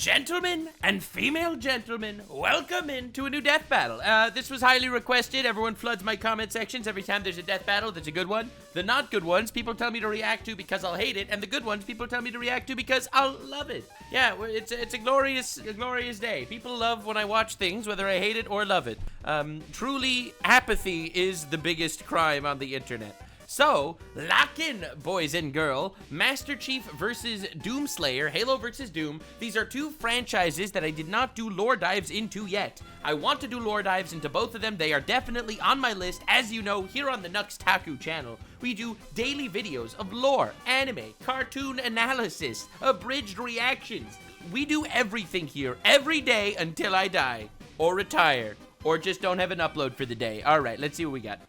Gentlemen and female gentlemen, welcome into a new death battle. This was highly requested. Everyone floods my comment sections every time there's a death battle that's a good one. The not good ones, people tell me to react to because I'll hate it, and the good ones, people tell me to react to because I'll love it. Yeah, it's a glorious day. People love when I watch things, whether I hate it or love it. Truly, apathy is the biggest crime on the internet. So, lock in, boys and girl. Master Chief versus Doomslayer, Halo versus Doom. These are two franchises that I did not do lore dives into yet. I want to do lore dives into both of them. They are definitely on my list. As you know, here on the Taku channel, we do daily videos of lore, anime, cartoon analysis, abridged reactions. We do everything here every day until I die, or retire, or just don't have an upload for the day. All right, let's see what we got.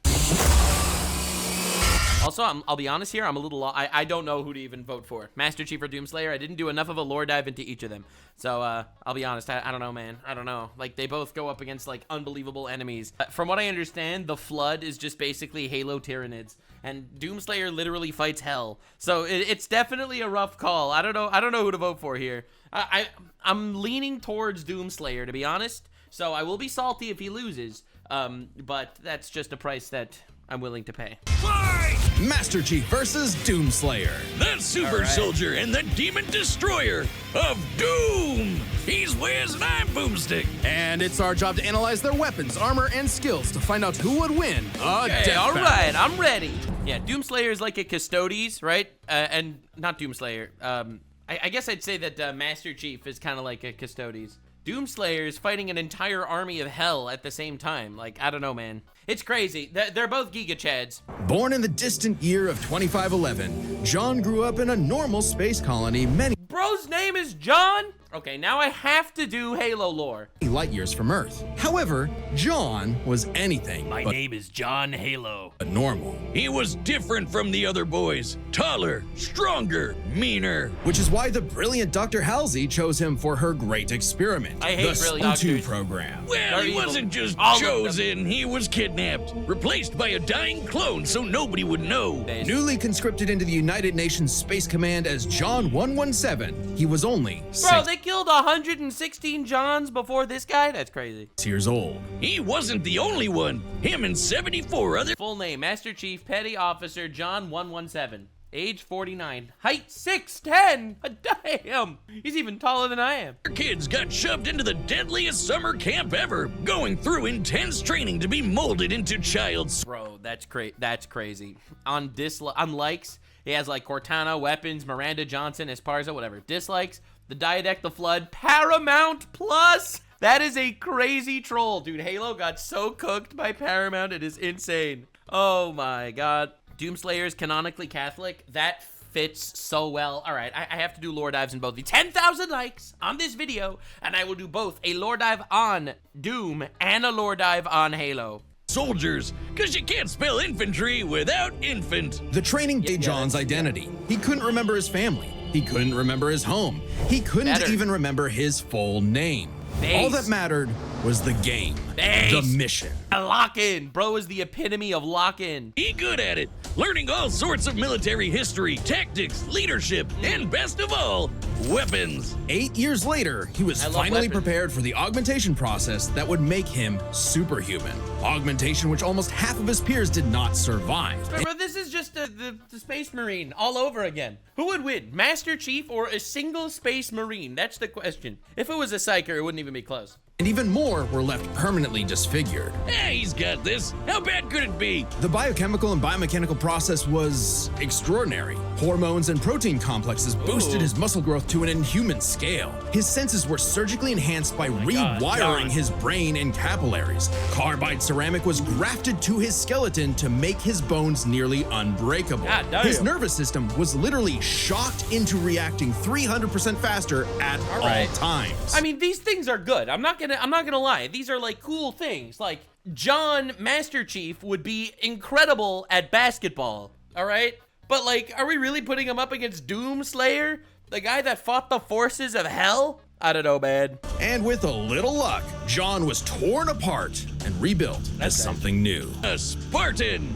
Also, I'll be honest here, I'm a little I don't know who to even vote for. Master Chief or Doomslayer, I didn't do enough of a lore dive into each of them. So, I'll be honest, I don't know, man. I don't know. Like, they both go up against, like, unbelievable enemies. From what I understand, the Flood is just basically Halo Tyranids. And Doomslayer literally fights hell. So, it's definitely a rough call. I don't know who to vote for here. I'm leaning towards Doomslayer, to be honest. So, I will be salty if he loses. But that's just a price that I'm willing to pay. Fight! Master Chief versus Doomslayer. The super soldier and the demon destroyer of Doom. He's Wiz and I'm Boomstick. And it's our job to analyze their weapons, armor, and skills to find out who would win a death all battle. right, I'm ready. Yeah, Doomslayer is like a Custodes, right? And not Doomslayer. I guess I'd say that Master Chief is kind of like a Custodes. Doomslayer is fighting an entire army of hell at the same time. Like, I don't know, man. It's crazy. They're both Giga Chads. Born in the distant year of 2511, John grew up in a normal space colony many Bro's name is John? Okay, now I have to do Halo lore. light years from Earth. However, John was anything My name is John Halo. but normal, He was different from the other boys. Taller, stronger, meaner. which is why the brilliant Dr. Halsey chose him for her great experiment, I hate the brilliant Vtube doctors. program. Well, They're he evil. wasn't just All of them. chosen, he was kidnapped. Replaced by a dying clone so nobody would know. Newly conscripted into the United Nations Space Command as John 117, he was only Bro, they killed 116 Johns before this guy? That's crazy. 6 years old. He wasn't the only one. Him and 74 other Full name, Master Chief Petty Officer John 117. Age 49. Height 6'10". Damn. He's even taller than I am. kids got shoved into the deadliest summer camp ever, going through intense training to be molded into child. Bro, that's crazy. On likes, he has like Cortana, weapons, Miranda Johnson, Esparza, whatever. Dislikes, the Diadect, the Flood, Paramount Plus. That is a crazy troll, dude. Halo got so cooked by Paramount, it is insane. Oh my god. Doomslayer is canonically Catholic. That fits so well. All right, I have to do lore dives in both. The 10,000 likes on this video, and I will do both a lore dive on Doom and a lore dive on Halo. Soldiers, because you can't spell infantry without infant. The training gave John's identity. He couldn't remember his family. He couldn't remember his home. He couldn't Better. even remember his full name. Base. All that mattered was the game, Base. the mission. Lock in. Bro is the epitome of lock in. Be good at it, learning all sorts of military history, tactics, leadership, and best of all, weapons. 8 years later, he was I love finally weapons. prepared for the augmentation process that would make him superhuman. Augmentation which almost half of his peers did not survive. Bro, this is just the Space Marine all over again. Who would win, Master Chief or a single Space Marine? That's the question. If it was a Psyker, it wouldn't even be close. And even more were left permanently disfigured. Hey, he's got this. How bad could it be? The biochemical and biomechanical process was extraordinary. Hormones and protein complexes boosted his muscle growth to an inhuman scale. His senses were surgically enhanced by God, rewiring John. his brain and capillaries. Carbide ceramic was grafted to his skeleton to make his bones nearly unbreakable. God damn. His nervous system was literally shocked into reacting 300% faster at all right. times. I mean, these things are good. I'm not gonna lie. These are like cool things. Like John Master Chief would be incredible at basketball. All right, but like, are we really putting him up against Doomslayer, the guy that fought the forces of hell? I don't know, man. And with a little luck, John was torn apart and rebuilt as something new. A Spartan!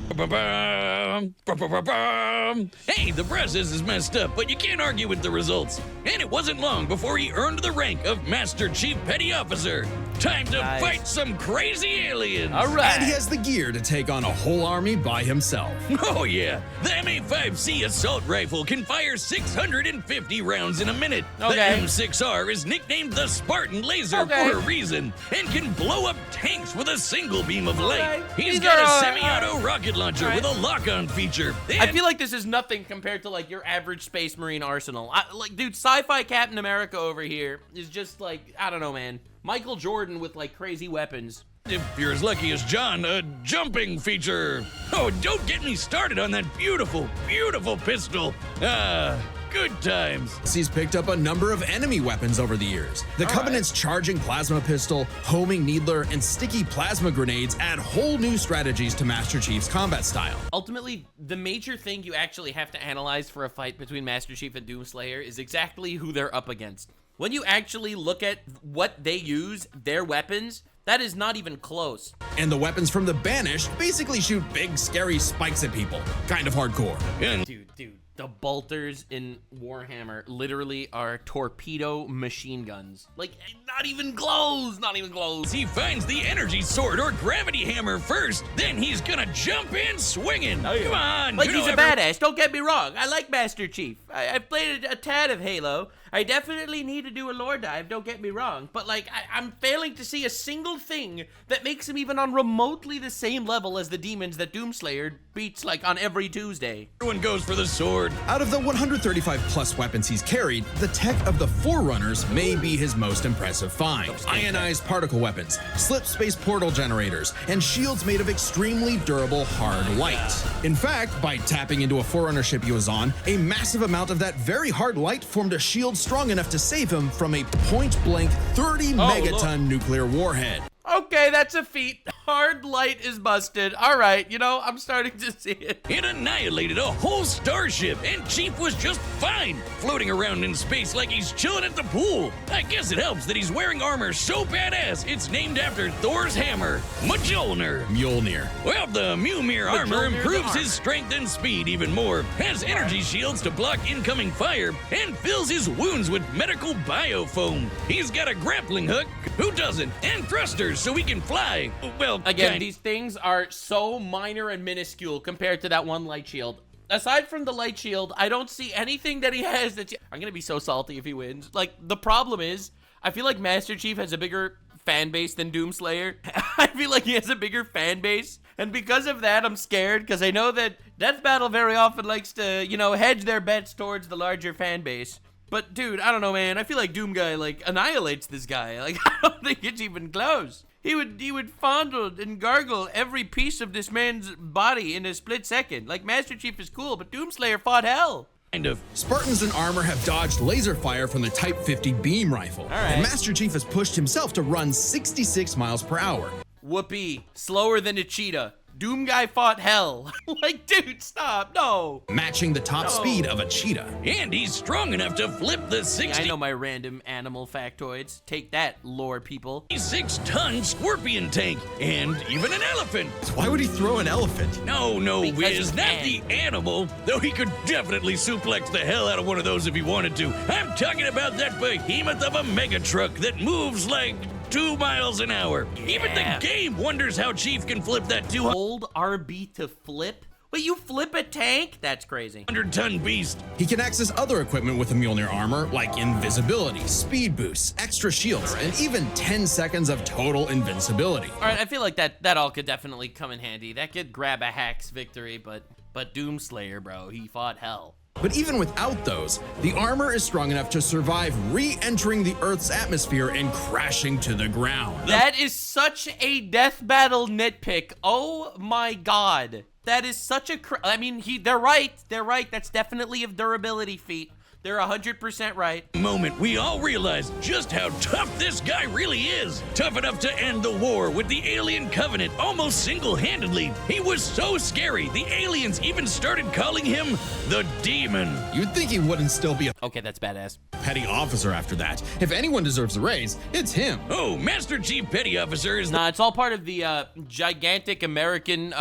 Hey, the process is messed up, but you can't argue with the results. And it wasn't long before he earned the rank of Master Chief Petty Officer. Time to fight some crazy aliens! All right. And he has the gear to take on a whole army by himself. Oh yeah, the M85C assault rifle can fire 650 rounds in a minute. Okay. The M6R is nicknamed the Spartan Laser for a reason and can blow up tanks with a single beam of light. He's got a semi-auto rocket launcher with a lock-on feature. I feel like this is nothing compared to like your average Space Marine arsenal. Like, dude, sci-fi Captain America over here is just like, I don't know, man. Michael Jordan with like crazy weapons. If you're as lucky as John, a jumping feature. Oh, don't get me started on that beautiful, beautiful pistol. Good times. He's picked up a number of enemy weapons over the years. The Covenant's charging plasma pistol, homing needler, and sticky plasma grenades add whole new strategies to Master Chief's combat style. Ultimately, the major thing you actually have to analyze for a fight between Master Chief and Doomslayer is exactly who they're up against. When you actually look at what they use, their weapons, that is not even close. And the weapons from the Banished basically shoot big, scary spikes at people. Kind of hardcore. And Dude, the bolters in Warhammer literally are torpedo machine guns. Like, not even glows, not even glows. he finds the energy sword or gravity hammer first, then he's gonna jump in swinging. Come on, Like, you he's know a badass, don't get me wrong. I like Master Chief. I've played a tad of Halo. I definitely need to do a lore dive, don't get me wrong. But, like, I'm failing to see a single thing that makes him even on remotely the same level as the demons that Doomslayer beats, like, on every Tuesday. Everyone goes for the sword. Out of the 135 plus weapons he's carried, the tech of the Forerunners may be his most impressive find. Ionized particle weapons, slip space portal generators, and shields made of extremely durable hard light. In fact, by tapping into a Forerunner ship he was on, a massive amount of that very hard light formed a shield strong enough to save him from a point-blank 30 megaton nuclear warhead. Okay, that's a feat. Hard light is busted. All right, you know, I'm starting to see it. It annihilated a whole starship, and Chief was just fine, floating around in space like he's chilling at the pool. I guess it helps that he's wearing armor so badass it's named after Thor's hammer, Mjolnir. Well, the Mjolnir armor improves his strength and speed even more, has energy shields to block incoming fire, and fills his wounds with medical biofoam. He's got a grappling hook, who doesn't, and thrusters so he can fly. Well, Again, these things are so minor and minuscule compared to that one light shield. Aside from the light shield, I don't see anything that he has that's... I'm gonna be so salty if he wins. Like, the problem is, I feel like Master Chief has a bigger fan base than Doomslayer. I feel like he has a bigger fan base. And because of that, I'm scared, because I know that Death Battle very often likes to, you know, hedge their bets towards the larger fan base. But, dude, I don't know, man. I feel like Doom Guy, like, annihilates this guy. Like, I don't think it's even close. He would fondle and gargle every piece of this man's body in a split second. Like, Master Chief is cool, but Doomslayer fought hell. kind of. Spartans in armor have dodged laser fire from the Type 50 beam rifle. right. And Master Chief has pushed himself to run 66 miles per hour. Whoopee. Slower than a cheetah. Doom Guy fought hell. Like, dude, stop. No. Matching the top speed of a cheetah. And he's strong enough to flip the I know my random animal factoids. Take that, lore people. 66-ton scorpion tank, and even an elephant. Why would he throw an elephant? No, Because Wiz, he's not mad. the animal, though he could definitely suplex the hell out of one of those if he wanted to. I'm talking about that behemoth of a mega truck that moves like 2 miles an hour. Even Yeah. the game wonders how Chief can flip that Hold RB to flip? Wait, you flip a tank? That's crazy. 200-ton beast. He can access other equipment with the Mjolnir armor, like invisibility, speed boosts, extra shields, and even 10 seconds of total invincibility. All right, I feel like that all could definitely come in handy. That could grab a hack's victory, but Doomslayer, bro, he fought hell. But even without those, the armor is strong enough to survive re-entering the Earth's atmosphere and crashing to the ground. That is such a death battle nitpick. Oh my god. That is such a I mean, they're right. They're right. That's definitely a durability feat. They're 100% right. Moment we all realized just how tough this guy really is. Tough enough to end the war with the alien covenant almost single-handedly. He was so scary, the aliens even started calling him the Demon. You'd think he wouldn't still be a Okay, that's badass. petty officer after that. If anyone deserves a raise, it's him. Oh, Master Chief Petty Officer is Nah, it's all part of the gigantic American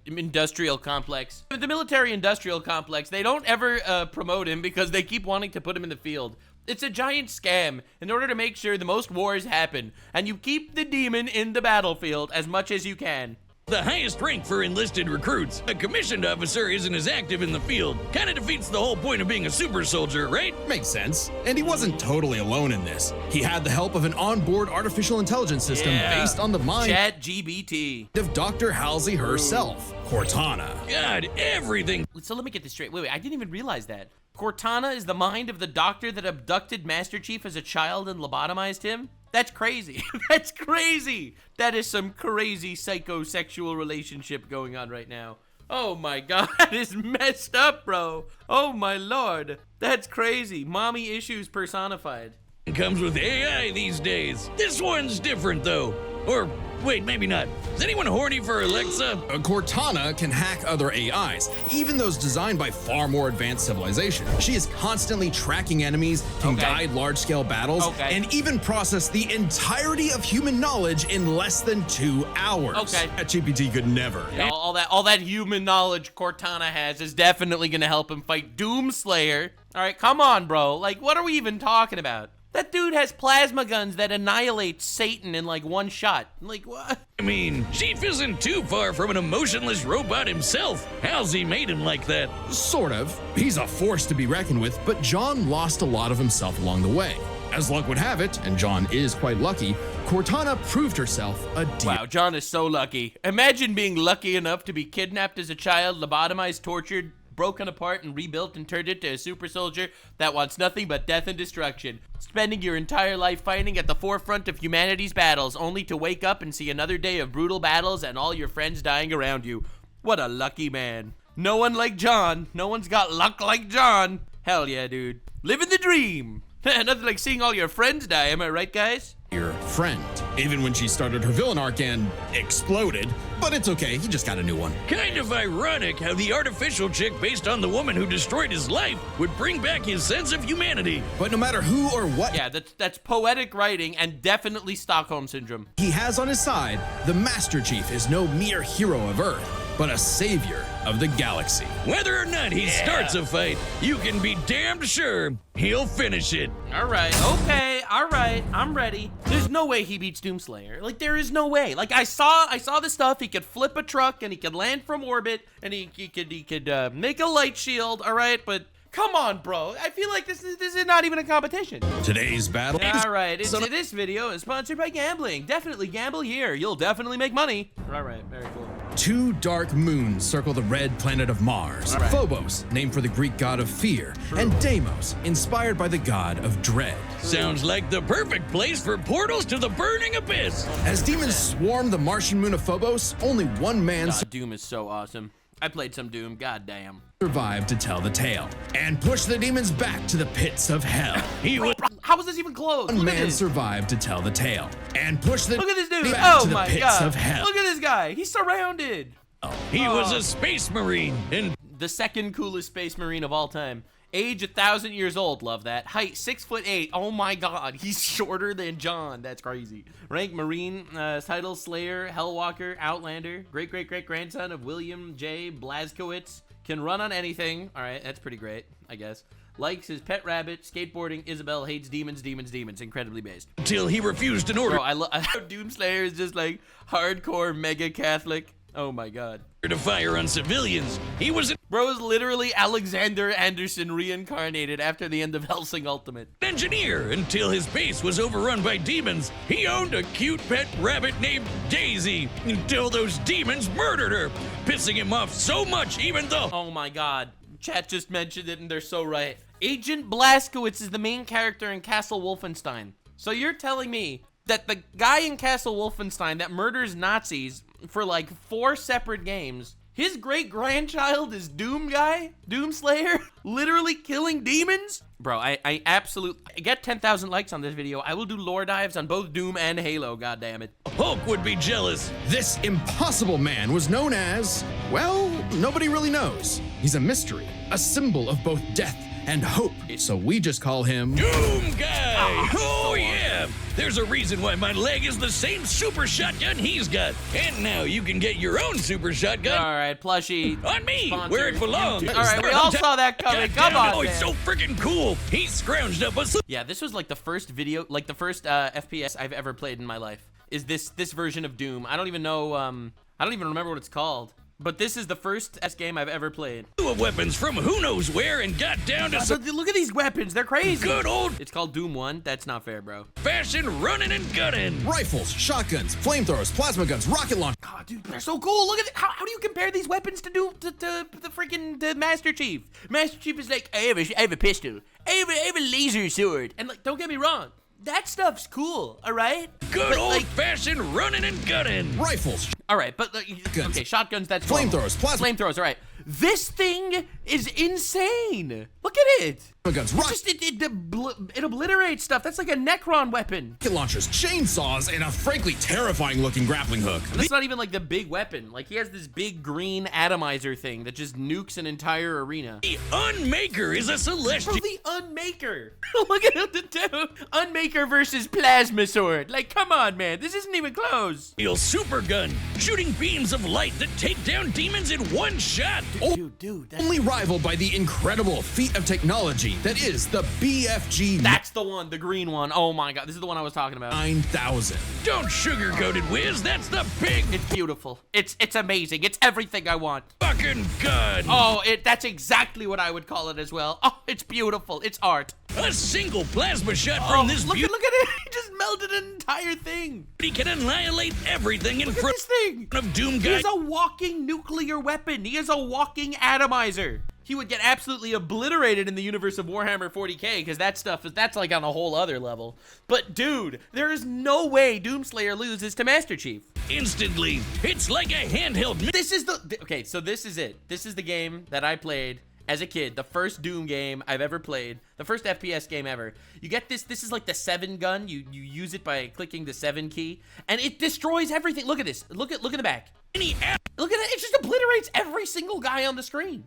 industrial complex. The military-industrial complex, they don't ever promote him because they keep wanting to put him in the field. It's a giant scam in order to make sure the most wars happen, and you keep the Demon in the battlefield as much as you can. the highest rank for enlisted recruits. A commissioned officer isn't as active in the field. Kinda defeats the whole point of being a super soldier, right? Makes sense. And he wasn't totally alone in this. He had the help of an onboard artificial intelligence system based on the mind ChatGPT. of Dr. Halsey herself, Cortana. God, everything. So let me get this straight. Wait, I didn't even realize that. Cortana is the mind of the doctor that abducted Master Chief as a child and lobotomized him? That's crazy. That's crazy. That is some crazy psychosexual relationship going on right now. Oh my god, that is messed up, bro. Oh my lord. That's crazy. Mommy issues personified. Comes with AI these days. This one's different, though. Or, wait, maybe not. Is anyone horny for Alexa? Cortana can hack other AIs, even those designed by far more advanced civilization. She is constantly tracking enemies, can guide large-scale battles, and even process the entirety of human knowledge in less than 2 hours. ChatGPT could never. Yeah, all that human knowledge Cortana has is definitely gonna help him fight Doomslayer. All right, come on, bro. Like, what are we even talking about? That dude has plasma guns that annihilate Satan in like one shot. Like, what? I mean, Chief isn't too far from an emotionless robot himself. Halsey made him like that. Sort of. He's a force to be reckoned with, but John lost a lot of himself along the way. As luck would have it, and John is quite lucky, Cortana proved herself a deal. Wow, John is so lucky. Imagine being lucky enough to be kidnapped as a child, lobotomized, tortured, broken apart and rebuilt and turned into a super soldier that wants nothing but death and destruction. Spending your entire life fighting at the forefront of humanity's battles, only to wake up and see another day of brutal battles and all your friends dying around you. What a lucky man. No one like John. No one's got luck like John. Hell yeah, dude. Living the dream. Nothing like seeing all your friends die, am I right, guys? Your friend. Even when she started her villain arc and exploded. But it's okay, he just got a new one. Kind of ironic how the artificial chick based on the woman who destroyed his life would bring back his sense of humanity. But no matter who or what Yeah, that's poetic writing and definitely Stockholm Syndrome. he has on his side, the Master Chief is no mere hero of Earth, but a savior of the galaxy. Whether or not he starts a fight, you can be damned sure he'll finish it. All right, okay, all right, I'm ready. There's no way he beats Doomslayer. Like, there is no way. Like, I saw the stuff. He could flip a truck and he could land from orbit and he could make a light shield. All right, but come on, bro. I feel like this is not even a competition. Today's battle All right, this video is sponsored by gambling. Definitely gamble here. You'll definitely make money. All right, very cool. 2 dark moons circle the red planet of Mars. Right. Phobos, named for the Greek god of fear, and Deimos, inspired by the god of dread. Sounds like the perfect place for portals to the burning abyss. As demons swarm the Martian moon of Phobos, only one man God, Doom is so awesome. I played some Doom, goddamn. survived to tell the tale and push the demons back to the pits of hell. He was How was this even close? One Look at man this. survived to tell the tale and push the Look at this dude. back Oh to the my pits god. of hell. Look at this guy. He's surrounded. he was a space marine and The second coolest space marine of all time. Age 1,000 years old. Love that. Height 6'8". Oh my god. He's shorter than John. That's crazy. Rank Marine. Title Slayer, Hellwalker, Outlander. Great grandson of William J. Blazkowicz. Can run on anything. All right, that's pretty great, I guess. Likes his pet rabbit, skateboarding. Isabel hates demons. Incredibly based. until he refused an order Bro, I love Doomslayer is just like hardcore mega Catholic. Oh my god. to fire on civilians. He was an Bro is literally Alexander Anderson reincarnated after the end of Helsing Ultimate. engineer until his base was overrun by demons. He owned a cute pet rabbit named Daisy until those demons murdered her, pissing him off so much even though Oh my god. Chat just mentioned it and they're so right. Agent Blazkowicz is the main character in Castle Wolfenstein. So you're telling me that the guy in Castle Wolfenstein that murders Nazis for like 4 separate games, His great-grandchild is Doomslayer, literally killing demons? Bro, I absolutely get 10,000 likes on this video. I will do lore dives on both Doom and Halo, goddammit. Hulk would be jealous. This impossible man was known as, well, nobody really knows. He's a mystery, a symbol of both death and hope. So we just call him Doom Guy! Oh yeah! There's a reason why my leg is the same super shotgun he's got. And now you can get your own super shotgun. All right, plushie. On me, Sponsored. where it belongs. All right, we all saw that coming. Come on, Oh, man. it's so freaking cool. He scrounged up a... Yeah, this was like the first video, like the first FPS I've ever played in my life. Is this version of Doom? I don't even know. I don't even remember what it's called. But this is the first game I've ever played. of weapons from who knows where and got down to some Look at these weapons. They're crazy. good old It's called Doom 1. That's not fair, bro. fashioned running and gunning. rifles, shotguns, flamethrowers, plasma guns, rocket launch. Oh, dude, they're so cool. Look at it. How do you compare these weapons to the freaking Master Chief? Master Chief is like, I have a pistol. I have a laser sword. And like, don't get me wrong. That stuff's cool, all right? Good old-fashioned running and gunning. Rifles, All right, but okay, shotguns, that's normal. flamethrowers, plasma Flamethrowers, all right. This thing is insane. Look at it. guns, It obliterates stuff. That's like a Necron weapon. rocket launchers, chainsaws, and a frankly terrifying looking grappling hook. And that's not even like the big weapon. Like he has this big green atomizer thing that just nukes an entire arena. The Unmaker is a Bro, celestial the Unmaker. Look at the two. Unmaker versus Plasma Sword. Like, come on, man. This isn't even close. super gun, shooting beams of light that take down demons in one shot. Dude, that's... Only rivaled by the incredible feat of technology that is the BFG That's the one, the green one. Oh my god, this is the one I was talking about. 9000. Don't sugarcoat it, Wiz. That's the big It's beautiful. It's amazing. It's everything I want. fucking gun. Oh, that's exactly what I would call it as well. Oh, it's beautiful. It's art. A single plasma shot Oh, from this look beauty at it. He just melted an entire thing. can annihilate everything in Look at front this thing. of Doom He Guy. is a walking nuclear weapon. He is a walking atomizer. He would get absolutely obliterated in the universe of Warhammer 40k because that's like on a whole other level. But dude, there is no way Doomslayer loses to Master Chief. Instantly, it's like a handheld. This is okay, so this is it. This is the game that I played as a kid, the first Doom game I've ever played, the first FPS game ever. You get this is like the 7 gun. You use it by clicking the 7 key, and it destroys everything. Look at this. Look in the back. Look at it. It just obliterates every single guy on the screen.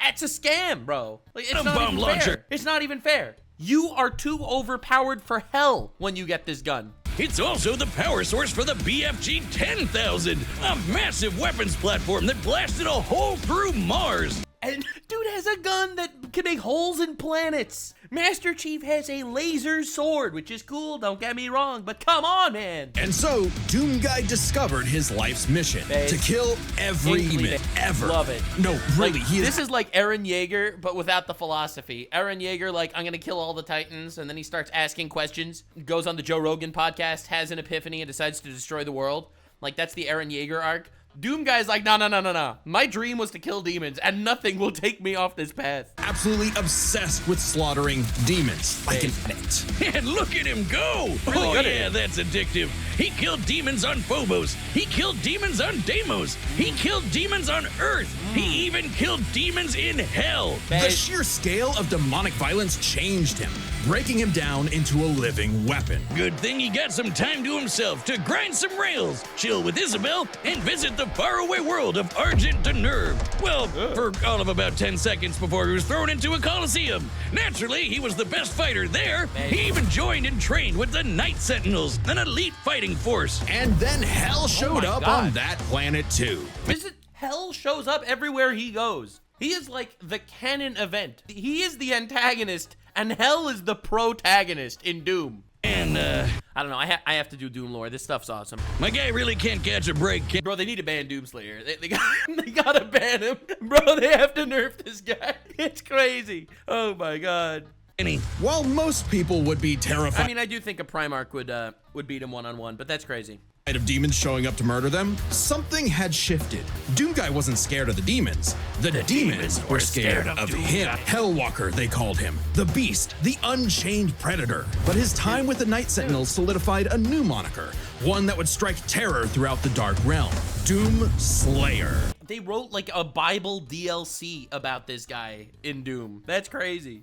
It's a scam, bro. Like, it's A not bomb even launcher. fair. It's not even fair. You are too overpowered for hell when you get this gun. It's also the power source for the BFG 10,000, a massive weapons platform that blasted a hole through Mars. And dude has a gun that can make holes in planets. Master Chief has a laser sword, which is cool, don't get me wrong, but come on, man. And so, Doom Guy discovered his life's mission Babe. to kill every Inkly, demon babe. ever. Love it. No, really, he This is like Eren Yeager, but without the philosophy. Eren Yeager, like, I'm gonna kill all the Titans, and then he starts asking questions, goes on the Joe Rogan podcast, has an epiphany, and decides to destroy the world. Like, that's the Eren Yeager arc. Doom Guy's like, no. My dream was to kill demons, and nothing will take me off this path. absolutely obsessed with slaughtering demons like an addict. And look at him go! Really Oh good at yeah, it. that's addictive. He killed demons on Phobos. He killed demons on Deimos. He killed demons on Earth. He even killed demons in hell. The sheer scale of demonic violence changed him, breaking him down into a living weapon. Good thing he got some time to himself to grind some rails, chill with Isabel, and visit the faraway world of Argent de Nerve. Well, for all of about 10 seconds before he was thrown into a coliseum. Naturally, he was the best fighter there. He even joined and trained with the Night Sentinels, an elite fighting force. And then hell showed my up God. on that planet too. Hell shows up everywhere he goes. He is like the canon event. He is the antagonist, and Hell is the protagonist in Doom. And, I don't know, I have to do Doom lore. This stuff's awesome. my guy really can't catch a break. Bro, they need to ban Doomslayer. They gotta ban him. Bro, they have to nerf this guy. It's crazy. Oh my god. While most people would be terrified I mean, I do think a Primarch would beat him one-on-one, but that's crazy. of demons showing up to murder them, something had shifted. Doomguy wasn't scared of the demons. The demons were scared of him. Hellwalker, they called him. The Beast, the Unchained Predator. But his time with the Night Sentinels solidified a new moniker, one that would strike terror throughout the Dark Realm. Doomslayer. They wrote like a Bible DLC about this guy in Doom. That's crazy.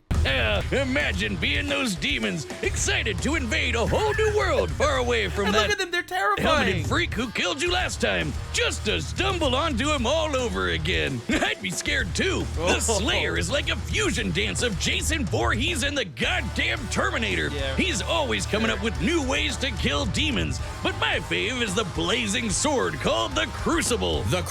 Imagine being those demons, excited to invade a whole new world far away from And that look at them, they're terrifying. helmeted freak who killed you last time, just to stumble onto him all over again. I'd be scared too. The Slayer is like a fusion dance of Jason Voorhees and the goddamn Terminator. Yeah. He's always coming up with new ways to kill demons, but my fave is the blazing sword called the Crucible. The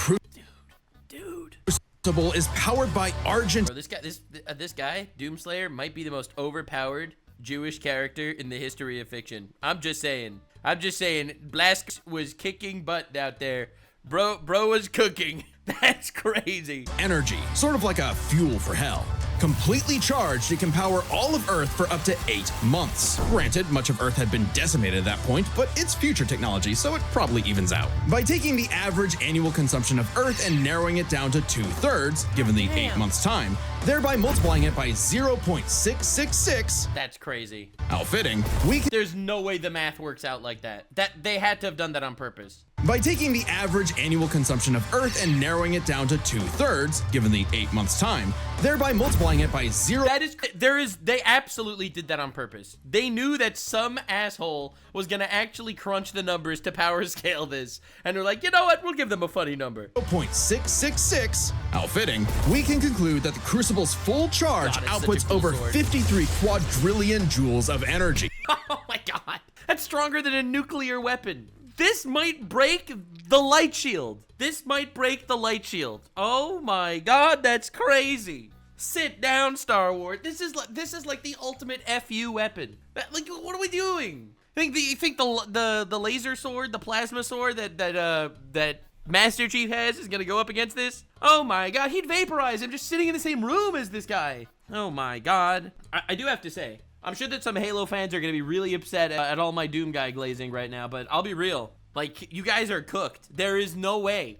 Dude. Crucible is powered by Argent. Bro, this guy, Doomslayer, might be the most overpowered Jewish character in the history of fiction. I'm just saying. Blask was kicking butt out there. Bro was cooking. That's crazy. Energy, sort of like a fuel for hell. Completely charged, it can power all of Earth for up to 8 months. Granted, much of Earth had been decimated at that point, but it's future technology, so it probably evens out. By taking the average annual consumption of Earth and narrowing it down to 2/3, given the 8 months time, thereby multiplying it by 0.666, That's crazy. outfitting, There's no way the math works out like that. They had to have done that on purpose. By taking the average annual consumption of Earth and narrowing it down to 2/3, given the 8 months time, thereby multiplying it by They absolutely did that on purpose. They knew that some asshole was gonna actually crunch the numbers to power scale this, and they're like, you know what, we'll give them a funny number. 0.666, outfitting, we can conclude that the Crucible's full charge God, it's such a outputs cool over sword. 53 quadrillion joules of energy. Oh my god. That's stronger than a nuclear weapon. This might break the light shield. Oh my god, that's crazy. Sit down, Star Wars. This is like the ultimate FU weapon. Like, what are we doing? You think the laser sword, the plasma sword that Master Chief has is gonna go up against this? Oh my god, he'd vaporize him just sitting in the same room as this guy. Oh my god. I do have to say, I'm sure that some Halo fans are gonna be really upset at all my Doom guy glazing right now, but I'll be real. Like, you guys are cooked. There is no way.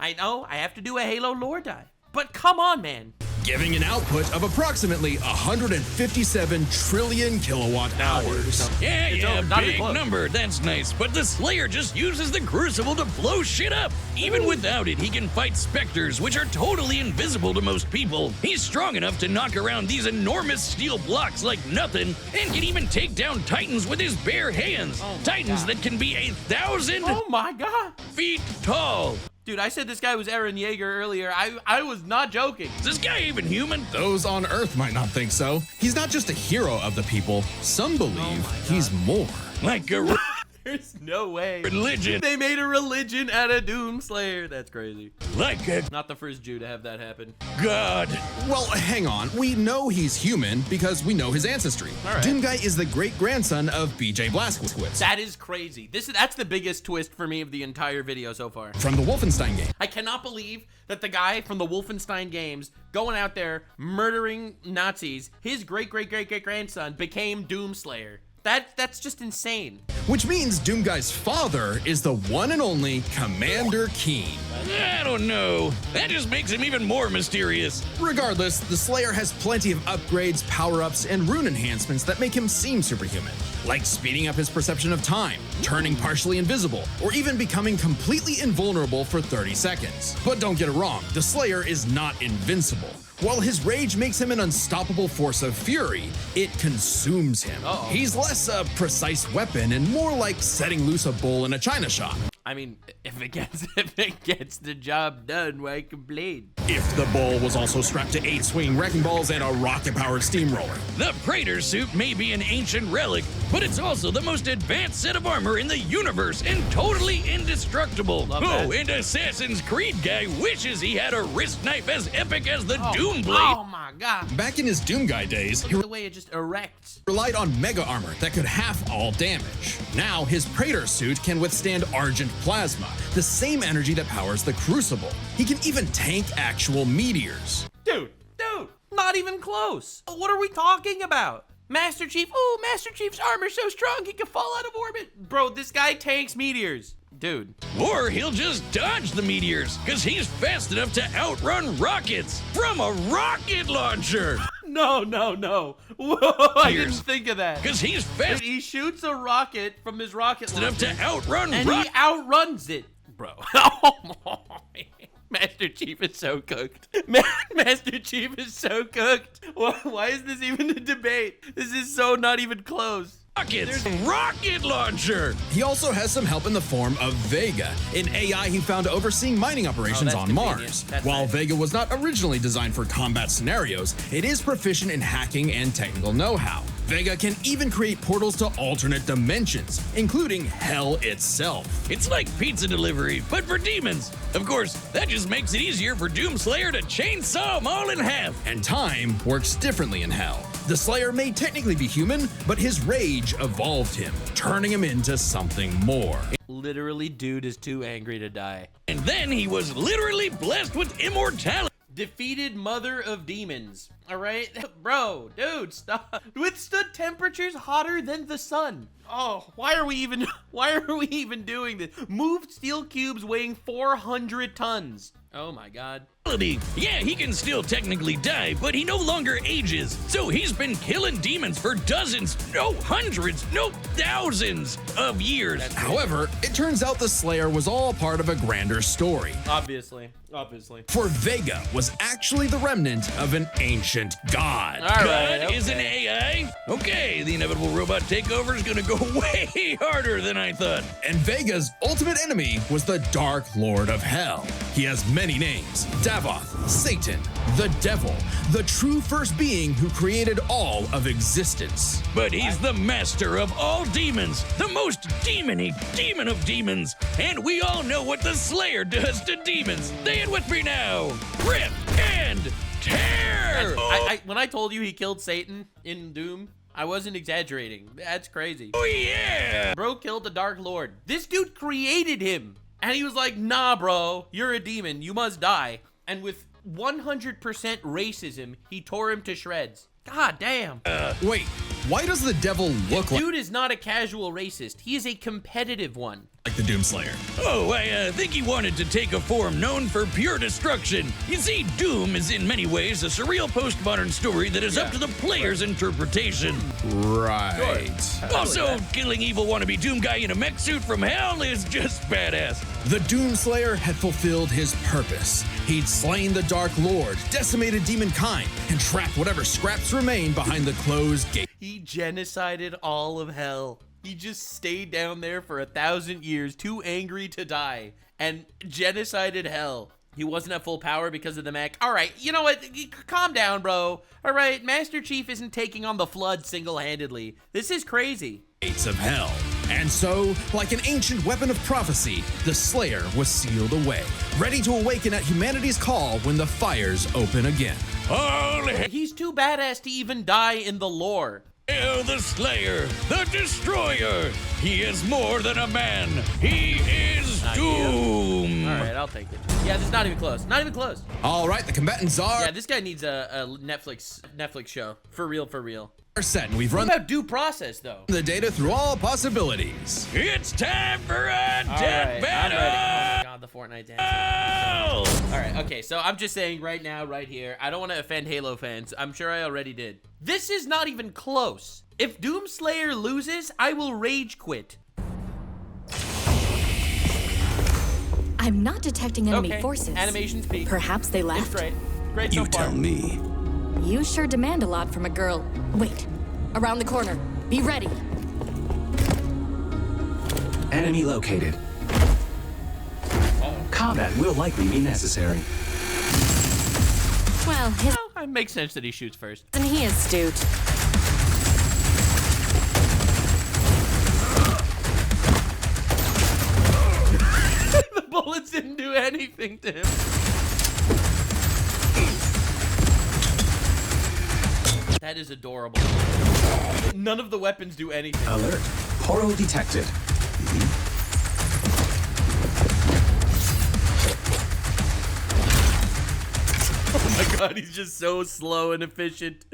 I know, I have to do a Halo lore dive, but come on, man. Giving an output of approximately 157 trillion kilowatt hours. Yeah, not even big close. number, that's nice. But the Slayer just uses the Crucible to blow shit up. Even without it, he can fight specters, which are totally invisible to most people. He's strong enough to knock around these enormous steel blocks like nothing, and can even take down Titans with his bare hands. Titans that can be 1,000 Oh my god. feet tall. Dude, I said this guy was Eren Yeager earlier. I was not joking. Is this guy even human? Those on Earth might not think so. He's not just a hero of the people. Some believe he's more. Like a There's no way. religion. They made a religion out of Doomslayer. That's crazy. Like a Not the first Jew to have that happen. god. Well, hang on. We know he's human because we know his ancestry. All right. Doomguy is the great-grandson of BJ Blazkowicz That is crazy. That's the biggest twist for me of the entire video so far. from the Wolfenstein game. I cannot believe that the guy from the Wolfenstein games going out there murdering Nazis, his great-great-great-great-grandson became Doomslayer. That's just insane. Which means Doomguy's father is the one and only Commander Keen. I don't know. That just makes him even more mysterious. Regardless, the Slayer has plenty of upgrades, power-ups, and rune enhancements that make him seem superhuman. Like speeding up his perception of time, turning partially invisible, or even becoming completely invulnerable for 30 seconds. But don't get it wrong, the Slayer is not invincible. While his rage makes him an unstoppable force of fury, it consumes him. He's less a precise weapon and more like setting loose a bull in a china shop. I mean, if it gets the job done, why complain? If the bull was also strapped to 8 swinging wrecking balls and a rocket-powered steamroller. The Praetor suit may be an ancient relic, but it's also the most advanced set of armor in the universe and totally indestructible. Love Oh, that. and Assassin's Creed guy wishes he had a wrist knife as epic as the Doom Blade. Oh my god. Back in his Doomguy days, he The way it just erects. relied on mega armor that could half all damage. Now, his Praetor suit can withstand Argent Plasma, the same energy that powers the Crucible. He can even tank actual meteors. Dude, not even close. What are we talking about? Master Chief, oh, Master Chief's armor's so strong he can fall out of orbit. Bro, this guy tanks meteors. Dude. Or he'll just dodge the meteors, because he's fast enough to outrun rockets from a rocket launcher. No. Whoa, I didn't think of that. Because he's fast He shoots a rocket from his rocket enough launcher. to outrun And he outruns it. Bro. Master Chief is so cooked. Master Chief is so cooked. Why is this even a debate? This is so not even close. rockets. Rocket launcher. He also has some help in the form of Vega, an AI he found overseeing mining operations on Mars. While Vega was not originally designed for combat scenarios, it is proficient in hacking and technical know-how. Vega can even create portals to alternate dimensions, including hell itself. It's like pizza delivery, but for demons. Of course, that just makes it easier for Doomslayer to chainsaw them all in half. And time works differently in hell. The Slayer may technically be human, but his rage evolved him, turning him into something more. Literally, dude is too angry to die. And then he was literally blessed with immortality. Defeated mother of demons. All right, bro, dude, stop. Withstood temperatures hotter than the sun. Oh, why are we even doing this? Moved steel cubes weighing 400 tons. Oh my God. Yeah, he can still technically die, but he no longer ages. So he's been killing demons for dozens, no hundreds, no thousands of years. However, it turns out the Slayer was all part of a grander story. Obviously. For Vega was actually the remnant of an ancient god. All right, God okay. is an AI? Okay, the inevitable robot takeover is gonna go way harder than I thought. And Vega's ultimate enemy was the Dark Lord of Hell. He has many names: Davoth, Satan, the Devil, the true first being who created all of existence. But he's the master of all demons, the most demon-y demon of demons. And we all know what the Slayer does to demons. Say it with me now. Rip and tear! When I told you he killed Satan in Doom, I wasn't exaggerating. That's crazy. Oh yeah! Bro killed the Dark Lord. This dude created him. And he was like, nah, bro, you're a demon. You must die. And with 100% racism, he tore him to shreds. God damn. Wait, why does the Devil look like Dude is not a casual racist. He is a competitive one. the Doomslayer? Oh, I think he wanted to take a form known for pure destruction. You see, Doom is in many ways a surreal postmodern story that is up to the player's interpretation. Right. Also, killing evil wannabe Doom guy in a mech suit from hell is just badass. The Doomslayer had fulfilled his purpose. He'd slain the Dark Lord, decimated demonkind, and trapped whatever scraps remained behind the closed gate. He genocided all of hell. He just stayed down there for 1,000 years, too angry to die, and genocided hell. He wasn't at full power because of the mech. All right, you know what? Calm down, bro. All right, Master Chief isn't taking on the Flood single-handedly. This is crazy. Gates of hell. And so, like an ancient weapon of prophecy, the Slayer was sealed away, ready to awaken at humanity's call when the fires open again. All hail He's too badass to even die in the lore. the Slayer, the Destroyer. He is more than a man. He is Doom. All right, I'll take it. Yeah, this is not even close. Not even close. All right, the combatants are Yeah, this guy needs a Netflix show. For real. set, and we've What run about due process, though? the data through all possibilities. It's time for a death I'm battle. ready. Oh my God, the Fortnite dance. Oh! All right, okay, so I'm just saying right now, right here, I don't want to offend Halo fans. I'm sure I already did. This is not even close. If Doomslayer loses, I will rage quit. I'm not detecting enemy Okay, forces. animation speed. Perhaps they It's left. great. Great so far. me. You sure demand a lot from a girl. Wait, around the corner. Be ready. Enemy located. Combat will likely be necessary. Well, Well, it makes sense that he shoots first. and he is astute. The bullets didn't do anything to him. That is adorable. None of the weapons do anything. Alert. Portal detected. Oh my god, he's just so slow and efficient.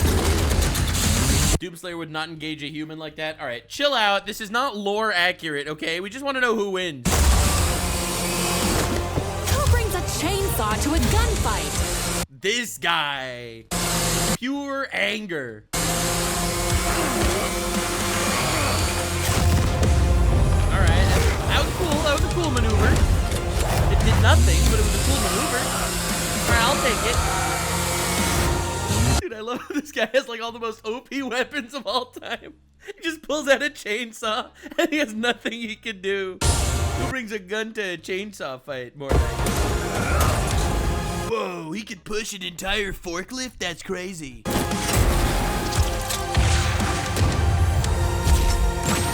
Doomslayer would not engage a human like that. All right, chill out. This is not lore accurate, okay? We just want to know who wins. Who brings a chainsaw to a gunfight? This guy. Pure anger. All right, that was cool. That was a cool maneuver. It did nothing, but it was a cool maneuver. All right, I'll take it. Dude, I love how this guy has like all the most OP weapons of all time. He just pulls out a chainsaw and he has nothing he can do. Who brings a gun to a chainsaw fight more like? Whoa, he could push an entire forklift? That's crazy.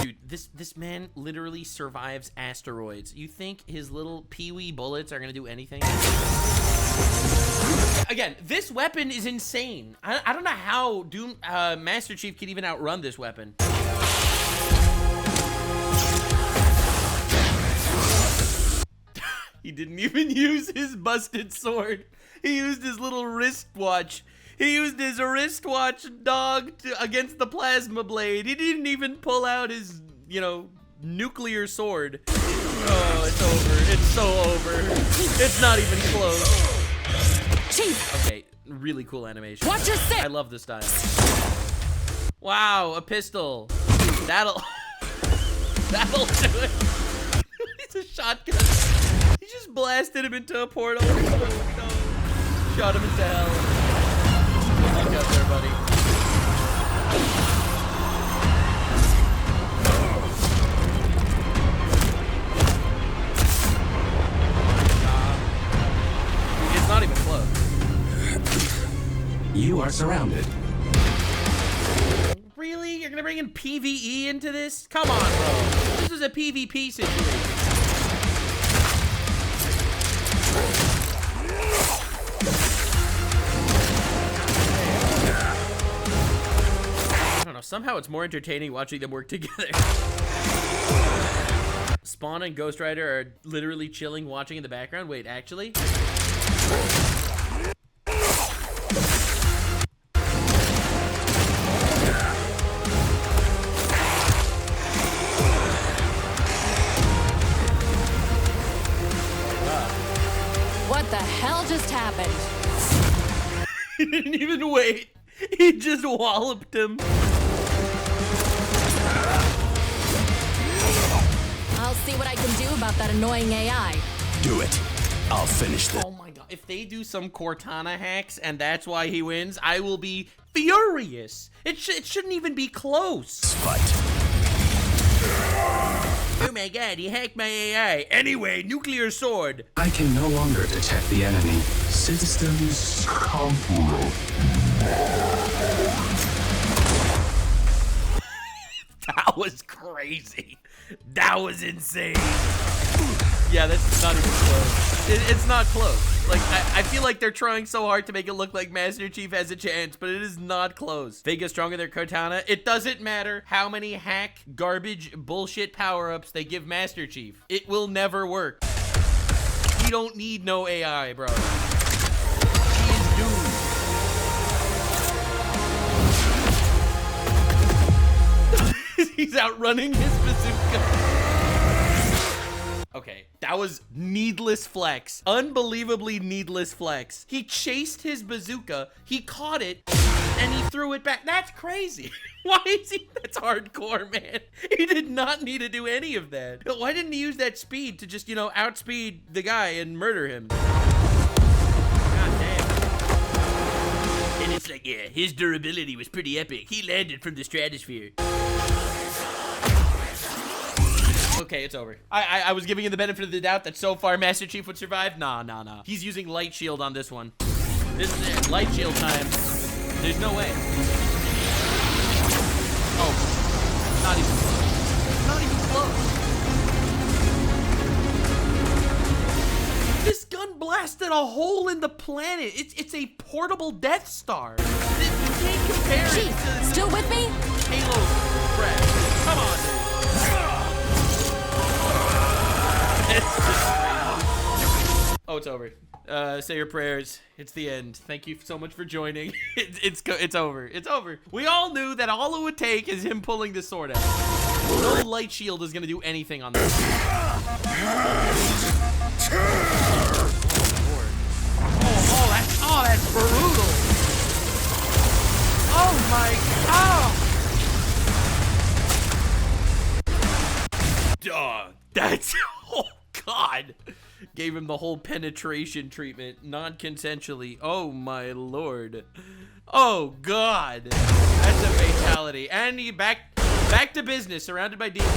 Dude, this man literally survives asteroids. You think his little peewee bullets are gonna do anything? Again, this weapon is insane. I don't know how Master Chief can even outrun this weapon. He didn't even use his busted sword. He used his little wristwatch. He used his wristwatch, dog, against the plasma blade. He didn't even pull out his, you know, nuclear sword. Oh, it's over. It's so over. It's not even close. Chief! Okay, really cool animation. Watch your six! I love this style. Wow, a pistol. That'll do it. It's a shotgun. He just blasted him into a portal. Oh, no. Shot him into hell. Look up there, buddy. It's not even close. You are surrounded. Really? You're gonna bring in PvE into this? Come on, bro. This is a PvP situation. I don't know. Somehow it's more entertaining watching them work together. Spawn and Ghost Rider are literally chilling, watching in the background. Wait, actually? What the hell just happened? He didn't even wait. He just walloped him. I'll see what I can do about that annoying AI. Do it. I'll finish this. Oh my god. If they do some Cortana hacks and that's why he wins, I will be furious. It shouldn't even be close. Fight. Oh my god, he hacked my AI. Anyway, nuclear sword. I can no longer detect the enemy. Systems complete. That was crazy. That was insane. Yeah, that's not even close. It's not close. Like, I feel like they're trying so hard to make it look like Master Chief has a chance, but it is not close. Vega stronger than Cortana. It doesn't matter how many hack, garbage, bullshit power-ups they give Master Chief. It will never work. He don't need no AI, bro. He is doomed. He's outrunning his bazooka. Okay, that was needless flex. Unbelievably needless flex. He chased his bazooka, he caught it, and he threw it back. That's crazy. Why is he? That's hardcore, man. He did not need to do any of that. Why didn't he use that speed to just, you know, outspeed the guy and murder him? God damn. And it's like, yeah, his durability was pretty epic. He landed from the stratosphere. Okay, it's over. I was giving you the benefit of the doubt that so far Master Chief would survive. Nah. He's using light shield on this one. This is it. Light shield time. There's no way. Oh. Not even close. Not even close. This gun blasted a hole in the planet. It's a portable Death Star. You can't compare it Chief, to still with me? Halo crap. Come on, dude. Oh, it's over. Say your prayers. It's the end. Thank you so much for joining. It's over. It's over. We all knew that all it would take is him pulling the sword out. No light shield is gonna do anything on this. Oh, that's brutal. Oh my god. Dog. That's, oh god. Gave him the whole penetration treatment, non-consensually. Oh my lord. Oh god. That's a fatality. And he back to business, surrounded by demons.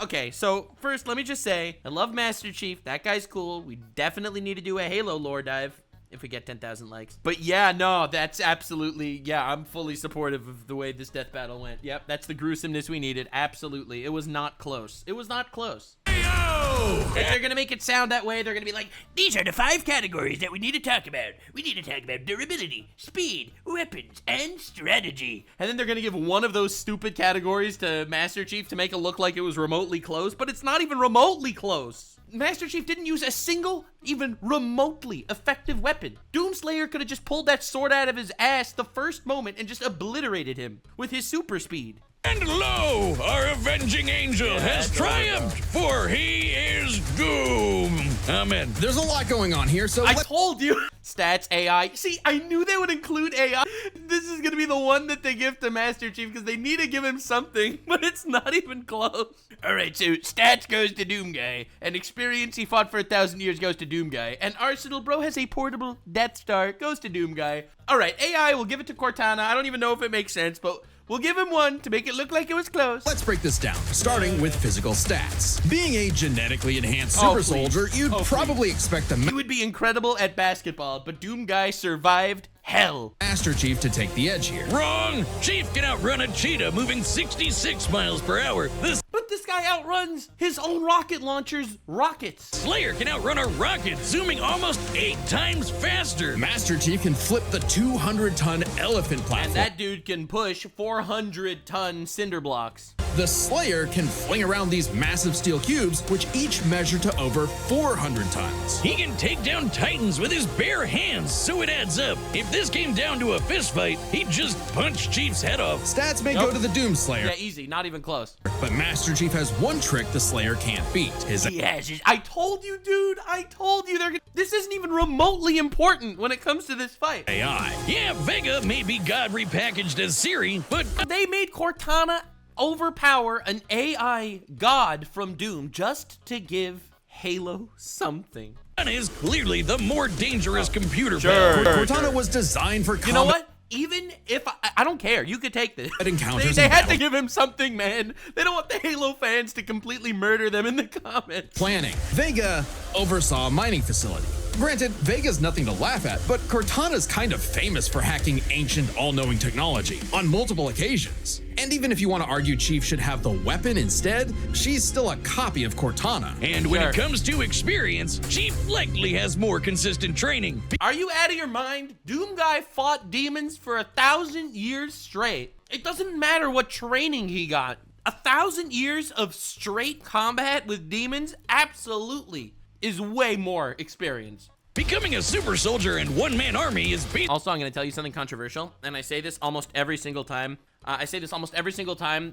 Okay, so first, let me just say, I love Master Chief. That guy's cool. We definitely need to do a Halo lore dive if we get 10,000 likes. But yeah, no, that's absolutely, yeah, I'm fully supportive of the way this death battle went. Yep, that's the gruesomeness we needed. Absolutely. It was not close. It was not close. If they're gonna make it sound that way, they're gonna be like, these are the 5 categories that we need to talk about. We need to talk about durability, speed, weapons, and strategy. And then they're gonna give one of those stupid categories to Master Chief to make it look like it was remotely close, but it's not even remotely close. Master Chief didn't use a single, even remotely effective weapon. Doomslayer could have just pulled that sword out of his ass the first moment and just obliterated him with his super speed. And lo, our avenging angel has triumphed, for he is Doom. Amen. There's a lot going on here, so I told you. Stats, AI. See, I knew they would include AI. This is gonna be the one that they give to Master Chief because they need to give him something, but it's not even close. All right, so stats goes to Doom Guy, and experience he fought for 1,000 years goes to Doom Guy, and arsenal bro has a portable Death Star goes to Doom Guy. All right, AI, we'll give it to Cortana. I don't even know if it makes sense, but we'll give him one to make it look like it was close. let's break this down, starting with physical stats. Being a genetically enhanced super soldier, you'd probably expect He would be incredible at basketball, but Doom Guy survived hell. Master Chief to take the edge here. Wrong. Chief can outrun a cheetah moving 66 miles per hour. But this guy outruns his own rocket launcher's rockets. Slayer can outrun a rocket, zooming almost 8 times faster. Master Chief can flip the 200-ton elephant platform. And that dude can push 400-ton cinder blocks. The Slayer can fling around these massive steel cubes, which each measure to over 400 tons. He can take down titans with his bare hands, so it adds up. If this came down to a fist fight, he'd just punch Chief's head off. Stats may go to the Doomslayer. Yeah, easy, not even close. But Master Chief has one trick the Slayer can't beat. He has his, I told you, dude. I told you. This isn't even remotely important when it comes to this fight. AI. Yeah, Vega may be God repackaged as Siri, but They made Cortana overpower an AI god from Doom just to give Halo something. is clearly the more dangerous computer. Cortana was designed for combat. You know what? Even if I don't care, you could take this. Encounters They and had to battle give him something, man. They don't want the Halo fans to completely murder them in the comments. planning. Vega oversaw a mining facility. Granted, Vega's nothing to laugh at, but Cortana's kind of famous for hacking ancient, all-knowing technology on multiple occasions. And even if you want to argue Chief should have the weapon instead, she's still a copy of Cortana. And when it comes to experience, Chief likely has more consistent training. Are you out of your mind? Doom Guy fought demons for 1,000 years straight. It doesn't matter what training he got. 1,000 years of straight combat with demons absolutely is way more experience. Becoming a super soldier and one-man army is Also, I'm going to tell you something controversial, and I say this almost every single time.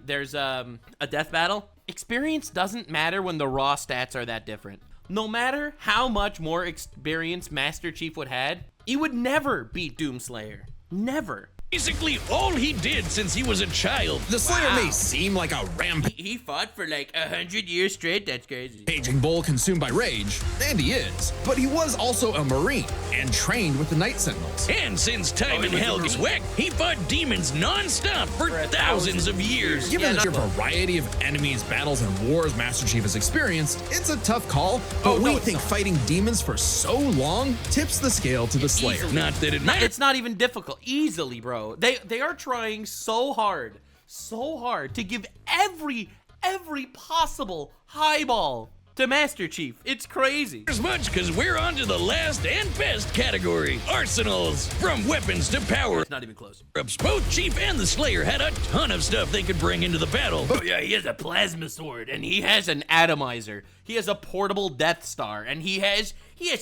There's a death battle. Experience doesn't matter when the raw stats are that different. No matter how much more experience Master Chief would had, he would never beat Doomslayer. Never. basically all he did since he was a child. The Slayer may seem like a He fought for like 100 years straight. That's crazy. rampaging bull consumed by rage, and he is. But he was also a Marine and trained with the Night Sentinels. And since time in hell was whack, he fought demons non-stop for thousands of years. Given the sheer variety of enemies, battles, and wars Master Chief has experienced, it's a tough call, but we think fighting demons for so long tips the scale to the Slayer. Not that it matters. It's not even difficult. Easily, bro. They are trying so hard to give every possible highball to Master Chief. It's crazy. As much because we're on to the last and best category, arsenals. From weapons to power. It's not even close. Both Chief and the Slayer had a ton of stuff they could bring into the battle. Oh yeah, he has a plasma sword, and he has an atomizer. He has a portable Death Star, and he has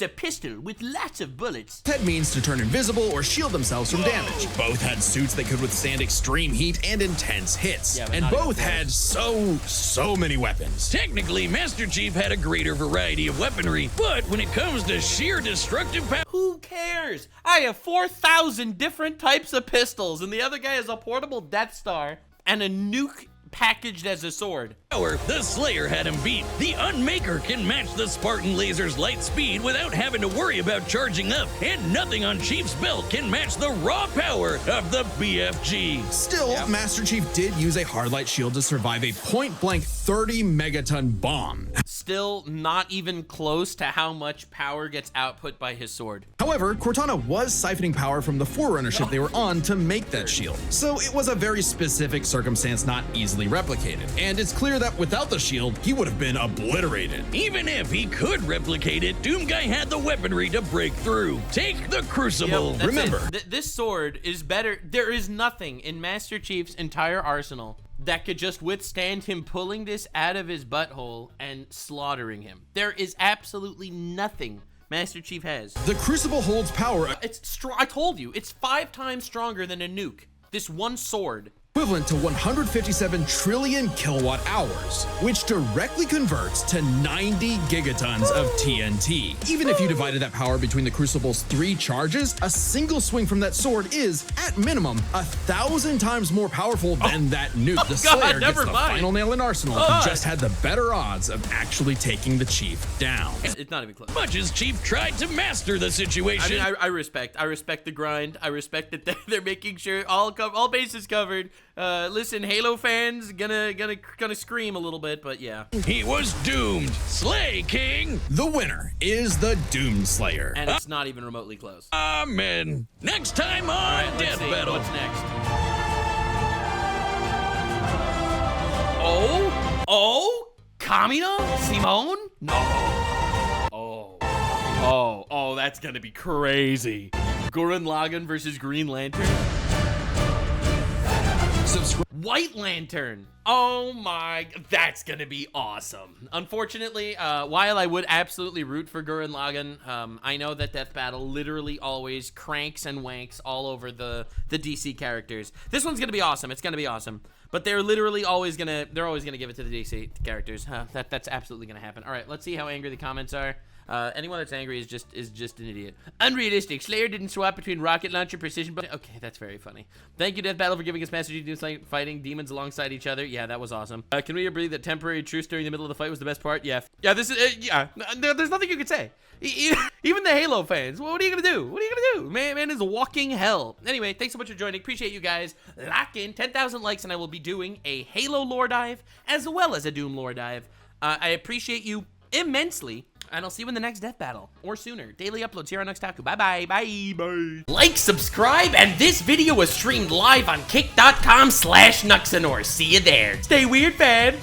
a pistol with lots of bullets. Had means to turn invisible or shield themselves from damage. Both had suits that could withstand extreme heat and intense hits. Yeah, and both had so many weapons. Technically, Master Chief had a greater variety of weaponry, but when it comes to sheer destructive power, Who cares? I have 4,000 different types of pistols, and the other guy has a portable Death Star and a nuke packaged as a sword. the Slayer had him beat. The Unmaker can match the Spartan laser's light speed without having to worry about charging up, and nothing on Chief's belt can match the raw power of the BFG. Still, Master Chief did use a hardlight shield to survive a point-blank 30 megaton bomb. Still not even close to how much power gets output by his sword. However, Cortana was siphoning power from the Forerunner ship they were on to make that shield, so it was a very specific circumstance not easily replicated. And it's clear that without the shield, he would have been obliterated. Even if he could replicate it, Doom Guy had the weaponry to break through. Take the Crucible. That's Remember, this sword is better. There is nothing in Master Chief's entire arsenal that could just withstand him pulling this out of his butthole and slaughtering him. There is absolutely nothing Master Chief has. the Crucible holds power It's strong. I told you, it's 5 times stronger than a nuke. This one sword. equivalent to 157 trillion kilowatt hours, which directly converts to 90 gigatons of TNT. Even if you divided that power between the Crucible's 3 charges, a single swing from that sword is, at minimum, 1,000 times more powerful than that nuke. The Slayer gets the final nail in Arsenal. He just had the better odds of actually taking the Chief down. It's not even close. Much as Chief tried to master the situation. I mean, I respect the grind. I respect that they're making sure all bases covered. Listen, Halo fans gonna scream a little bit, but yeah. He was doomed. Slay King. The winner is the Doomslayer. And it's not even remotely close. Amen. Next time on Let's Death see, Battle. what's next? Oh, Kamina? Simone? No. Oh, that's gonna be crazy. Gurren Lagann versus Green Lantern? White Lantern. Oh my, that's gonna be awesome. Unfortunately, while I would absolutely root for Gurren Lagann, I know that Death Battle literally always cranks and wanks all over the DC characters. This one's gonna be awesome. It's gonna be awesome. But they're literally always gonna give it to the DC characters. That's absolutely gonna happen. All right, let's see how angry the comments are. Anyone that's angry is just an idiot. Unrealistic. Slayer didn't swap between rocket launcher, precision, but okay, that's very funny. Thank you, Death Battle, for giving us Master Chief Doomslayer fighting demons alongside each other. Yeah, that was awesome. Can we agree that temporary truce during the middle of the fight was the best part? Yeah. Yeah, this is yeah. There's nothing you could say. Even the Halo fans. What are you gonna do? What are you gonna do? Man is walking hell. Anyway, thanks so much for joining. Appreciate you guys. Lock in 10,000 likes, and I will be doing a Halo lore dive as well as a Doom lore dive. I appreciate you immensely. And I'll see you in the next Death Battle, or sooner. Daily uploads here on Taku. Bye-bye. Bye. Like, subscribe, and this video was streamed live on kick.com/Nuxanor. See you there. Stay weird, fam.